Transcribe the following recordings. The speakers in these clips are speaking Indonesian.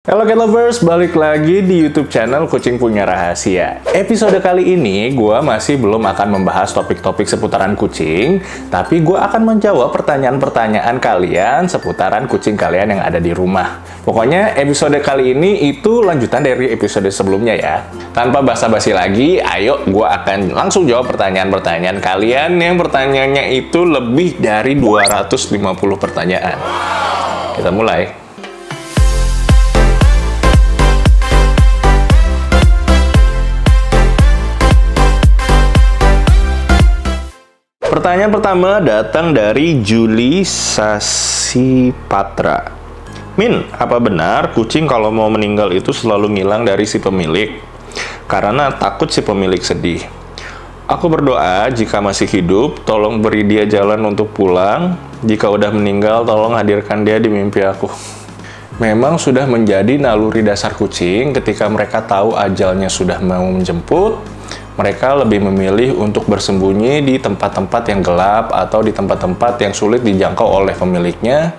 Halo Cat Lovers, balik lagi di YouTube channel Kucing Punya Rahasia. Episode kali ini, gue masih belum akan membahas topik-topik seputaran kucing, tapi gue akan menjawab pertanyaan-pertanyaan kalian seputaran kucing kalian yang ada di rumah. Pokoknya episode kali ini itu lanjutan dari episode sebelumnya ya. Tanpa basa-basi lagi, ayo gue akan langsung jawab pertanyaan-pertanyaan kalian yang pertanyaannya itu lebih dari 250 pertanyaan. Kita mulai. Pertanyaan pertama datang dari Juli Sasipatra. Min, apa benar kucing kalau mau meninggal itu selalu ngilang dari si pemilik? Karena takut si pemilik sedih. Aku berdoa jika masih hidup, tolong beri dia jalan untuk pulang. Jika udah meninggal, tolong hadirkan dia di mimpi aku. Memang sudah menjadi naluri dasar kucing ketika mereka tahu ajalnya sudah mau menjemput. Mereka lebih memilih untuk bersembunyi di tempat-tempat yang gelap atau di tempat-tempat yang sulit dijangkau oleh pemiliknya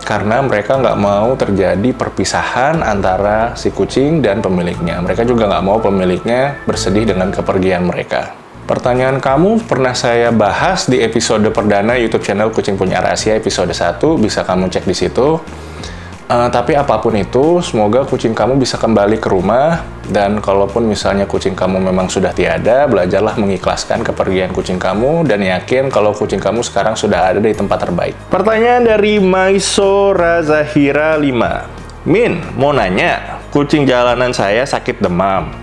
karena mereka nggak mau terjadi perpisahan antara si kucing dan pemiliknya. Mereka juga nggak mau pemiliknya bersedih dengan kepergian mereka. Pertanyaan kamu pernah saya bahas di episode perdana YouTube channel Kucing Punya Rahasia episode 1, bisa kamu cek di situ. Tapi apapun itu, semoga kucing kamu bisa kembali ke rumah, dan kalaupun misalnya kucing kamu memang sudah tiada, belajarlah mengikhlaskan kepergian kucing kamu, dan yakin kalau kucing kamu sekarang sudah ada di tempat terbaik. Pertanyaan dari Maiso Razahira 5. Min, mau nanya, kucing jalanan saya sakit demam,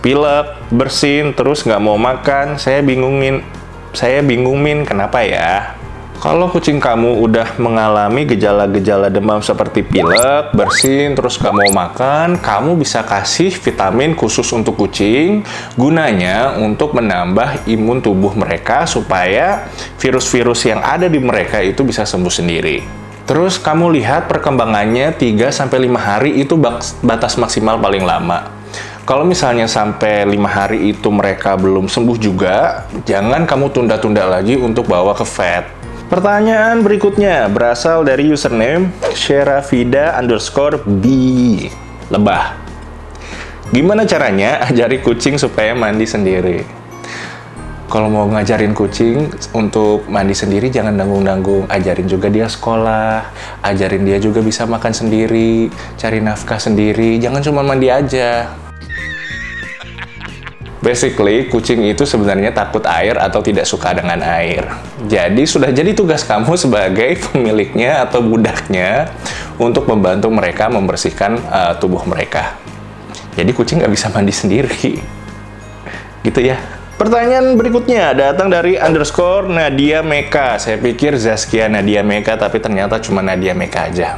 pilek, bersin, terus nggak mau makan, saya bingung Min, kenapa ya? Kalau kucing kamu udah mengalami gejala-gejala demam seperti pilek, bersin, terus gak mau makan, kamu bisa kasih vitamin khusus untuk kucing, gunanya untuk menambah imun tubuh mereka supaya virus-virus yang ada di mereka itu bisa sembuh sendiri. Terus kamu lihat perkembangannya 3-5 hari itu batas maksimal paling lama. Kalau misalnya sampai 5 hari itu mereka belum sembuh juga, jangan kamu tunda-tunda lagi untuk bawa ke vet. Pertanyaan berikutnya berasal dari username Sheravida_B Lebah. Gimana caranya ajari kucing supaya mandi sendiri? Kalau mau ngajarin kucing untuk mandi sendiri, jangan nanggung-nanggung. Ajarin juga dia sekolah, ajarin dia juga bisa makan sendiri, cari nafkah sendiri, jangan cuma mandi aja. Basically, kucing itu sebenarnya takut air atau tidak suka dengan air. Jadi, sudah jadi tugas kamu sebagai pemiliknya atau budaknya untuk membantu mereka membersihkan tubuh mereka. Jadi, kucing nggak bisa mandi sendiri. Gitu ya. Pertanyaan berikutnya datang dari _Nadia Meka. Saya pikir Zaskia Nadia Meka, tapi ternyata cuma Nadia Meka aja.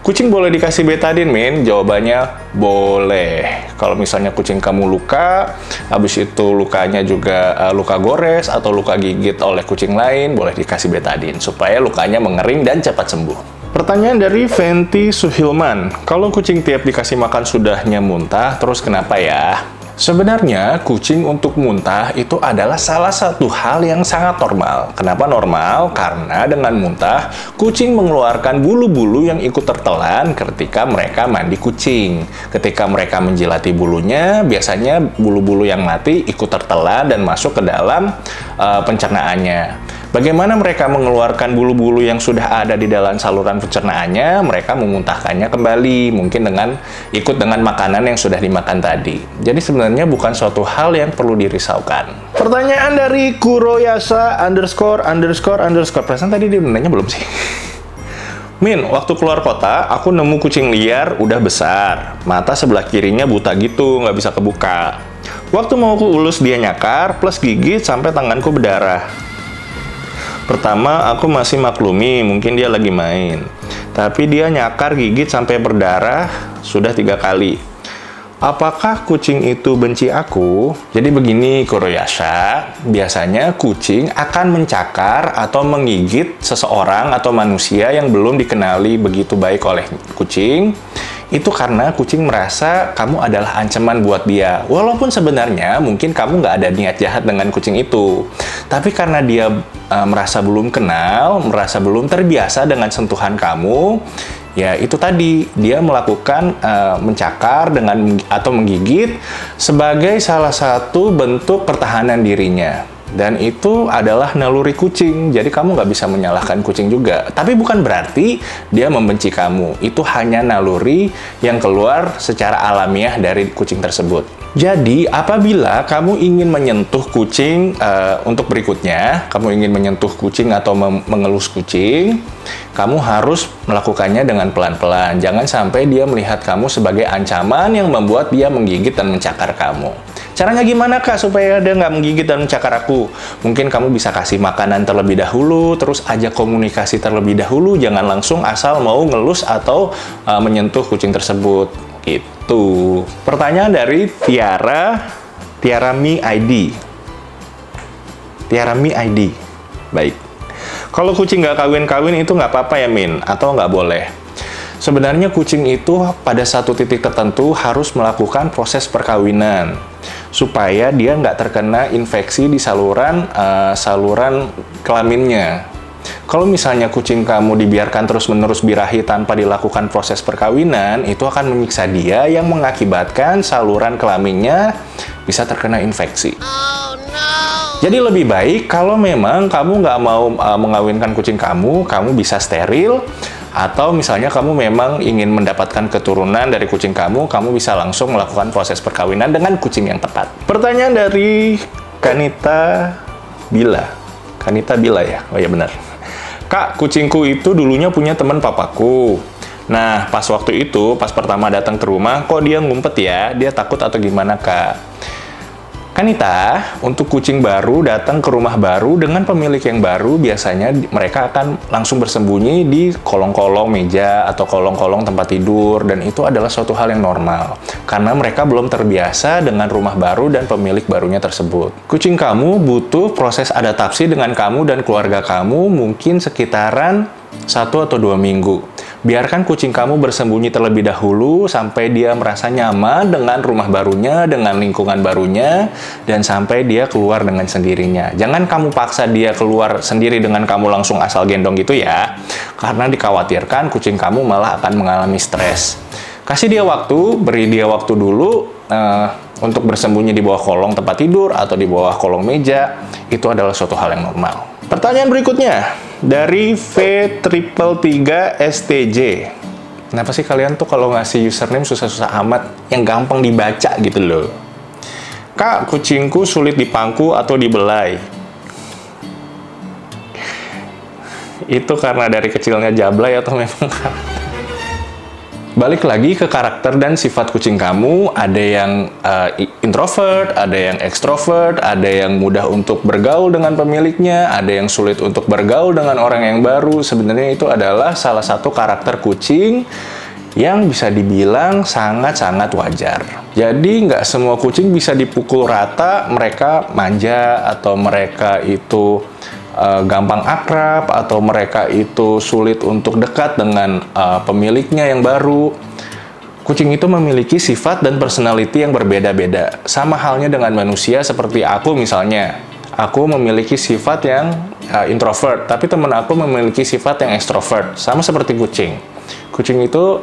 Kucing boleh dikasih betadine, Min? Jawabannya boleh. Kalau misalnya kucing kamu luka, habis itu lukanya juga luka gores atau luka gigit oleh kucing lain, boleh dikasih betadine supaya lukanya mengering dan cepat sembuh. Pertanyaan dari Fenty Suhilman. Kalau kucing tiap dikasih makan sudahnya muntah, terus kenapa ya? Sebenarnya, kucing untuk muntah itu adalah salah satu hal yang sangat normal. Kenapa normal? Karena dengan muntah, kucing mengeluarkan bulu-bulu yang ikut tertelan ketika mereka mandi kucing. Ketika mereka menjilati bulunya, biasanya bulu-bulu yang mati ikut tertelan dan masuk ke dalam pencernaannya. Bagaimana mereka mengeluarkan bulu-bulu yang sudah ada di dalam saluran pencernaannya? Mereka memuntahkannya kembali, mungkin ikut dengan makanan yang sudah dimakan tadi. Jadi sebenarnya bukan suatu hal yang perlu dirisaukan. Pertanyaan dari Kuroyasa ____. Perasaan tadi dia nanya belum sih? Min, waktu keluar kota, aku nemu kucing liar udah besar. Mata sebelah kirinya buta gitu, nggak bisa kebuka. Waktu mau aku ulus dia nyakar, plus gigit sampai tanganku berdarah. Pertama, aku masih maklumi, mungkin dia lagi main. Tapi dia nyakar gigit sampai berdarah sudah 3 kali. Apakah kucing itu benci aku? Jadi begini, Kuroyasa, biasanya kucing akan mencakar atau menggigit seseorang atau manusia yang belum dikenali begitu baik oleh kucing. Itu karena kucing merasa kamu adalah ancaman buat dia. Walaupun sebenarnya mungkin kamu nggak ada niat jahat dengan kucing itu. Tapi karena dia merasa belum kenal, merasa belum terbiasa dengan sentuhan kamu, Ya, itu tadi, dia melakukan mencakar atau menggigit sebagai salah satu bentuk pertahanan dirinya. Dan itu adalah naluri kucing, jadi kamu nggak bisa menyalahkan kucing juga. Tapi bukan berarti dia membenci kamu, itu hanya naluri yang keluar secara alamiah dari kucing tersebut. Jadi, apabila kamu ingin menyentuh kucing untuk berikutnya, kamu ingin menyentuh kucing atau mengelus kucing, kamu harus melakukannya dengan pelan-pelan. Jangan sampai dia melihat kamu sebagai ancaman yang membuat dia menggigit dan mencakar kamu. Caranya gimana, Kak, supaya dia nggak menggigit dan mencakar aku? Mungkin kamu bisa kasih makanan terlebih dahulu, terus ajak komunikasi terlebih dahulu, jangan langsung asal mau ngelus atau menyentuh kucing tersebut. Itu pertanyaan dari Tiara Mi ID. Tiara Mi ID. Baik. Kalau kucing nggak kawin-kawin itu nggak apa-apa ya, Min? Atau nggak boleh? Sebenarnya kucing itu pada satu titik tertentu harus melakukan proses perkawinan supaya dia nggak terkena infeksi di saluran kelaminnya. Kalau misalnya kucing kamu dibiarkan terus-menerus birahi tanpa dilakukan proses perkawinan, itu akan menyiksa dia yang mengakibatkan saluran kelaminnya bisa terkena infeksi. Oh, no. Jadi lebih baik kalau memang kamu nggak mau mengawinkan kucing kamu bisa steril, atau misalnya kamu memang ingin mendapatkan keturunan dari kucing kamu bisa langsung melakukan proses perkawinan dengan kucing yang tepat. Pertanyaan dari Kanita Bila ya? Oh ya benar. Kak, kucingku itu dulunya punya teman papaku. Nah, pas waktu itu, pas pertama datang ke rumah, kok dia ngumpet ya? Dia takut atau gimana, Kak? Kanita, untuk kucing baru datang ke rumah baru dengan pemilik yang baru, biasanya mereka akan langsung bersembunyi di kolong-kolong meja atau kolong-kolong tempat tidur, dan itu adalah suatu hal yang normal karena mereka belum terbiasa dengan rumah baru dan pemilik barunya tersebut. Kucing kamu butuh proses adaptasi dengan kamu dan keluarga kamu mungkin sekitaran 1 atau 2 minggu. Biarkan kucing kamu bersembunyi terlebih dahulu sampai dia merasa nyaman dengan rumah barunya, dengan lingkungan barunya, dan sampai dia keluar dengan sendirinya. Jangan kamu paksa dia keluar sendiri dengan kamu langsung asal gendong gitu ya, karena dikhawatirkan kucing kamu malah akan mengalami stres. Kasih dia waktu, beri dia waktu dulu untuk bersembunyi di bawah kolong tempat tidur atau di bawah kolong meja. Itu adalah suatu hal yang normal. Pertanyaan berikutnya dari V333STJ. Kenapa sih kalian tuh kalau ngasih username susah-susah amat, yang gampang dibaca gitu loh? Kak, kucingku sulit dipangku atau dibelai. Itu karena dari kecilnya jablay atau memang balik lagi ke karakter dan sifat kucing kamu, ada yang introvert, ada yang extrovert, ada yang mudah untuk bergaul dengan pemiliknya, ada yang sulit untuk bergaul dengan orang yang baru. Sebenarnya itu adalah salah satu karakter kucing yang bisa dibilang sangat-sangat wajar. Jadi nggak semua kucing bisa dipukul rata, mereka manja atau mereka itu gampang akrab, atau mereka itu sulit untuk dekat dengan pemiliknya yang baru. Kucing itu memiliki sifat dan personality yang berbeda-beda. Sama halnya dengan manusia, seperti aku misalnya. Aku memiliki sifat yang introvert, tapi teman aku memiliki sifat yang extrovert. Sama seperti kucing. Kucing itu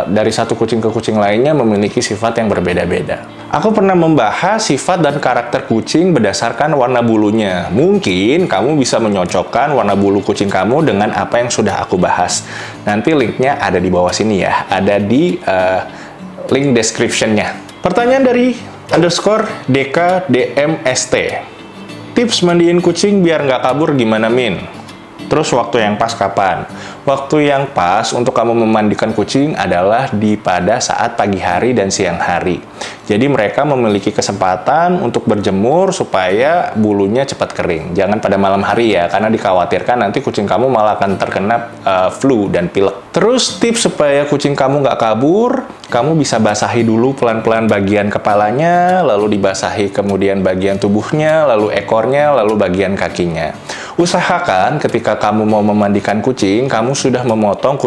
dari satu kucing ke kucing lainnya memiliki sifat yang berbeda-beda. Aku pernah membahas sifat dan karakter kucing berdasarkan warna bulunya. Mungkin kamu bisa menyocokkan warna bulu kucing kamu dengan apa yang sudah aku bahas. Nanti linknya ada di bawah sini ya, ada di link description-nya. Pertanyaan dari _DKDMST. Tips mandiin kucing biar nggak kabur gimana, Min? Terus waktu yang pas kapan? Waktu yang pas untuk kamu memandikan kucing adalah pada saat pagi hari dan siang hari. Jadi mereka memiliki kesempatan untuk berjemur supaya bulunya cepat kering. Jangan pada malam hari ya, karena dikhawatirkan nanti kucing kamu malah akan terkena flu dan pilek. Terus tips supaya kucing kamu nggak kabur, kamu bisa basahi dulu pelan-pelan bagian kepalanya, lalu dibasahi kemudian bagian tubuhnya, lalu ekornya, lalu bagian kakinya. Usahakan ketika kamu mau memandikan kucing, kamu sudah memotong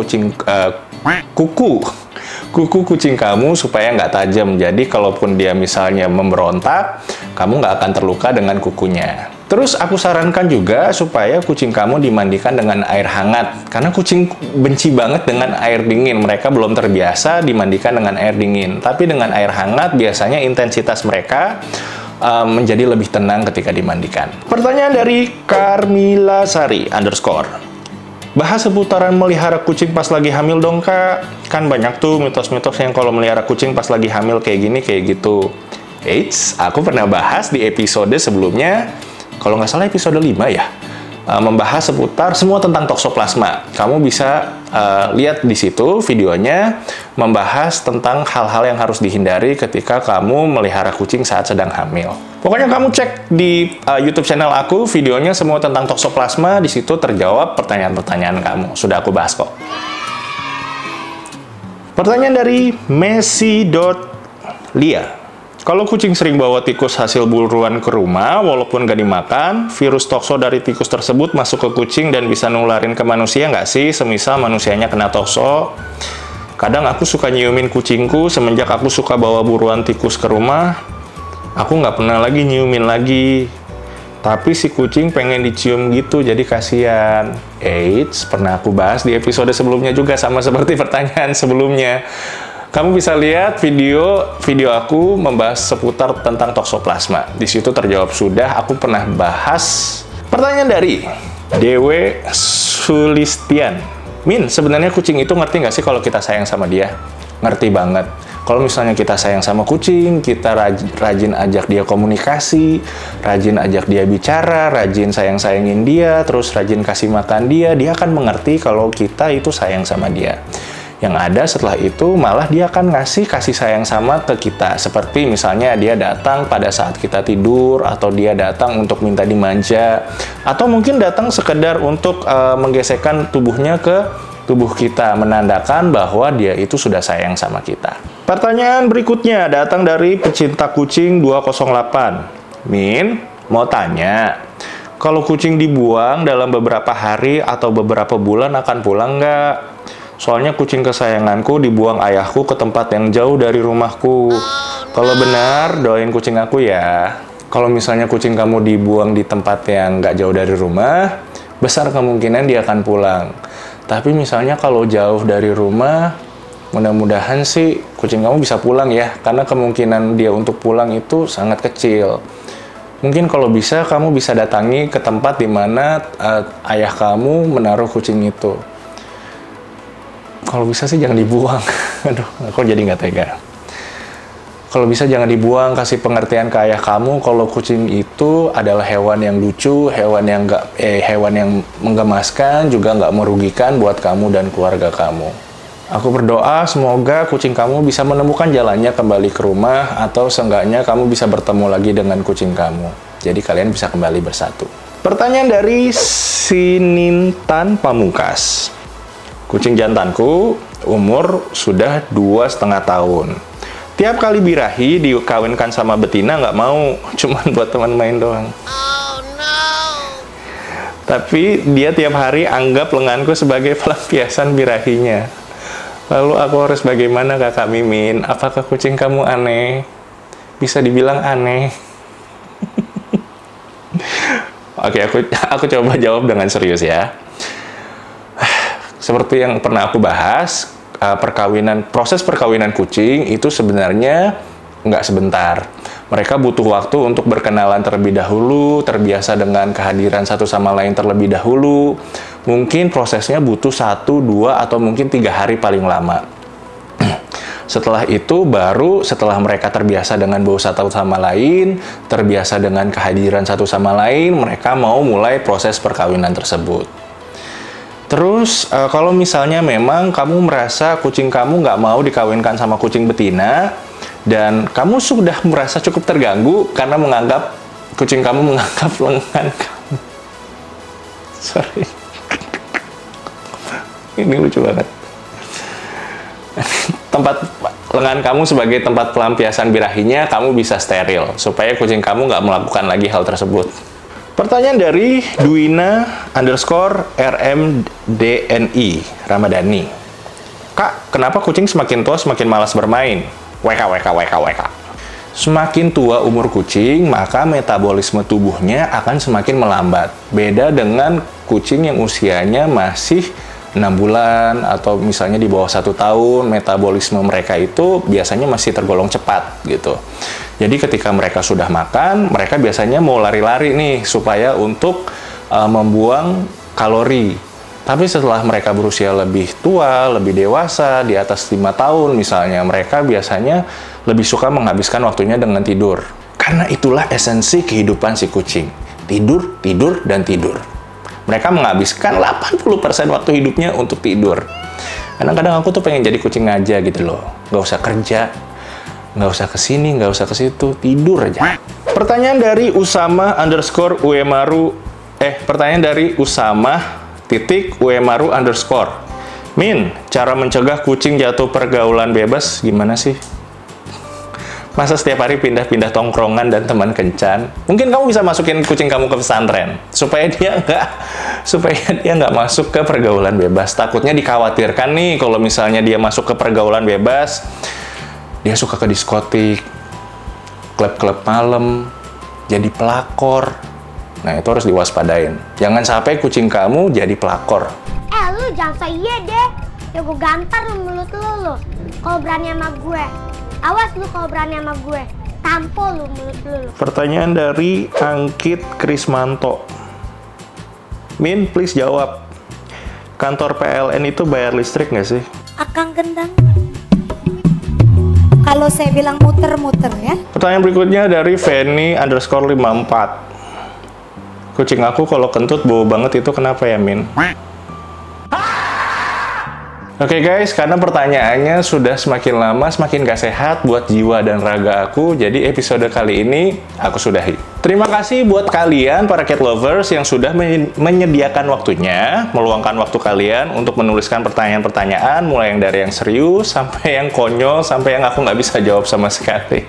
kuku kucing kamu supaya nggak tajam. Jadi kalaupun dia misalnya memberontak, kamu nggak akan terluka dengan kukunya. Terus aku sarankan juga supaya kucing kamu dimandikan dengan air hangat. Karena kucing benci banget dengan air dingin. Mereka belum terbiasa dimandikan dengan air dingin. Tapi dengan air hangat biasanya intensitas mereka menjadi lebih tenang ketika dimandikan. Pertanyaan dari Carmila Sari _ bahas seputaran melihara kucing pas lagi hamil dong, Kak. Kan banyak tuh mitos-mitos yang kalau melihara kucing pas lagi hamil kayak gini, kayak gitu. Eits, aku pernah bahas di episode sebelumnya, kalau nggak salah episode 5 ya, membahas seputar semua tentang toksoplasma. Kamu bisa lihat di situ videonya, membahas tentang hal-hal yang harus dihindari ketika kamu melihara kucing saat sedang hamil. Pokoknya kamu cek di YouTube channel aku, videonya semua tentang toksoplasma, di situ terjawab pertanyaan-pertanyaan kamu. Sudah aku bahas kok. Pertanyaan dari Messi.lia. Kalau kucing sering bawa tikus hasil buruan ke rumah, walaupun gak dimakan, virus tokso dari tikus tersebut masuk ke kucing dan bisa nularin ke manusia nggak sih? Semisal manusianya kena tokso. Kadang aku suka nyiumin kucingku, semenjak aku suka bawa buruan tikus ke rumah, aku nggak pernah lagi nyiumin lagi. Tapi si kucing pengen dicium gitu, jadi kasihan. Eits, pernah aku bahas di episode sebelumnya juga, sama seperti pertanyaan sebelumnya. Kamu bisa lihat video aku membahas seputar tentang toksoplasma. Di situ terjawab sudah, aku pernah bahas. Pertanyaan dari Dewe Sulistian. Min, sebenarnya kucing itu ngerti nggak sih kalau kita sayang sama dia? Ngerti banget. Kalau misalnya kita sayang sama kucing, kita rajin ajak dia komunikasi, rajin ajak dia bicara, rajin sayang-sayangin dia, terus rajin kasih makan dia, dia akan mengerti kalau kita itu sayang sama dia. Yang ada setelah itu malah dia akan ngasih kasih sayang sama ke kita. Seperti misalnya dia datang pada saat kita tidur, atau dia datang untuk minta dimanja, atau mungkin datang sekedar untuk menggesekkan tubuhnya ke tubuh kita, menandakan bahwa dia itu sudah sayang sama kita. Pertanyaan berikutnya datang dari pecinta kucing 208. Min, mau tanya, kalau kucing dibuang dalam beberapa hari atau beberapa bulan akan pulang nggak? Soalnya kucing kesayanganku dibuang ayahku ke tempat yang jauh dari rumahku. Kalau benar, doain kucing aku ya. Kalau misalnya kucing kamu dibuang di tempat yang nggak jauh dari rumah, besar kemungkinan dia akan pulang. Tapi misalnya kalau jauh dari rumah, mudah-mudahan sih kucing kamu bisa pulang ya. Karena kemungkinan dia untuk pulang itu sangat kecil. Mungkin kalau bisa, kamu bisa datangi ke tempat di mana ayah kamu menaruh kucing itu. Kalau bisa sih jangan dibuang. Aduh, aku jadi nggak tega. Kalau bisa jangan dibuang, kasih pengertian ke ayah kamu kalau kucing itu adalah hewan yang lucu, hewan yang menggemaskan, juga nggak merugikan buat kamu dan keluarga kamu. Aku berdoa semoga kucing kamu bisa menemukan jalannya kembali ke rumah, atau seenggaknya kamu bisa bertemu lagi dengan kucing kamu. Jadi kalian bisa kembali bersatu. Pertanyaan dari Sinintan Pamungkas. Kucing jantanku umur sudah 2,5 tahun. Tiap kali birahi dikawinkan sama betina nggak mau, cuman buat teman main doang. Oh, no. Tapi dia tiap hari anggap lenganku sebagai pelampiasan birahinya. Lalu aku harus bagaimana, Kakak Mimin? Apakah kucing kamu aneh? Bisa dibilang aneh. Oke, aku coba jawab dengan serius ya. Seperti yang pernah aku bahas, proses perkawinan kucing itu sebenarnya nggak sebentar. Mereka butuh waktu untuk berkenalan terlebih dahulu, terbiasa dengan kehadiran satu sama lain terlebih dahulu. Mungkin prosesnya butuh 1, 2, atau mungkin 3 hari paling lama. Setelah itu baru setelah mereka terbiasa dengan bau satu sama lain, terbiasa dengan kehadiran satu sama lain, mereka mau mulai proses perkawinan tersebut. Terus, kalau misalnya memang kamu merasa kucing kamu nggak mau dikawinkan sama kucing betina, dan kamu sudah merasa cukup terganggu karena menganggap kucing kamu menganggap lengan kamu. Sorry. Ini lucu banget. Tempat lengan kamu sebagai tempat pelampiasan birahinya, kamu bisa steril, supaya kucing kamu nggak melakukan lagi hal tersebut. Pertanyaan dari Duina_RMDNI Ramadhani. Kak, kenapa kucing semakin tua semakin malas bermain? WK. Semakin tua umur kucing, maka metabolisme tubuhnya akan semakin melambat. Beda dengan kucing yang usianya masih 6 bulan atau misalnya di bawah 1 tahun, metabolisme mereka itu biasanya masih tergolong cepat gitu. Jadi ketika mereka sudah makan, mereka biasanya mau lari-lari nih supaya untuk membuang kalori. Tapi setelah mereka berusia lebih tua, lebih dewasa, di atas 5 tahun misalnya, mereka biasanya lebih suka menghabiskan waktunya dengan tidur. Karena itulah esensi kehidupan si kucing. Tidur, tidur, dan tidur. Mereka menghabiskan 80% waktu hidupnya untuk tidur. Kadang-kadang aku tuh pengen jadi kucing aja gitu loh. Nggak usah kerja, nggak usah kesini, nggak usah ke situ, tidur aja. Pertanyaan dari Usama_Uemaru_. Min, cara mencegah kucing jatuh pergaulan bebas gimana sih? Masa setiap hari pindah-pindah tongkrongan dan teman kencan? Mungkin kamu bisa masukin kucing kamu ke pesantren supaya dia nggak masuk ke pergaulan bebas. Takutnya dikhawatirkan nih kalau misalnya dia masuk ke pergaulan bebas, dia suka ke diskotik, klub-klub malam, jadi pelakor. Nah, itu harus diwaspadain. Jangan sampai kucing kamu jadi pelakor. Lu jangan so iya deh. Ya gue gampar lu mulut lu. Kalau berani sama gue. Awas lu kalau berani sama gue. Tampol lu mulut lu. Pertanyaan dari Angkit Krismanto. Min, please jawab. Kantor PLN itu bayar listrik nggak sih? Akang gendang. Kalau saya bilang muter-muter ya. Pertanyaan berikutnya dari Feni_54. Kucing aku kalau kentut bau banget itu kenapa ya, Min? Oke guys, karena pertanyaannya sudah semakin lama semakin gak sehat buat jiwa dan raga aku, jadi episode kali ini aku sudahi. Terima kasih buat kalian para cat lovers yang sudah menyediakan waktunya, meluangkan waktu kalian untuk menuliskan pertanyaan-pertanyaan, mulai yang dari yang serius, sampai yang konyol, sampai yang aku nggak bisa jawab sama sekali.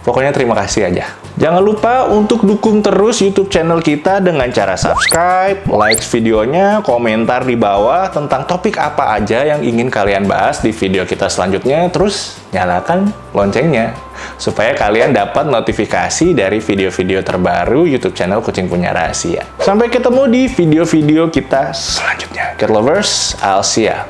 Pokoknya terima kasih aja. Jangan lupa untuk dukung terus YouTube channel kita dengan cara subscribe, like videonya, komentar di bawah tentang topik apa aja yang ingin kalian bahas di video kita selanjutnya, terus nyalakan loncengnya supaya kalian dapat notifikasi dari video-video terbaru YouTube channel Kucing Punya Rahasia. Sampai ketemu di video-video kita selanjutnya. Cat lovers, I'll see ya.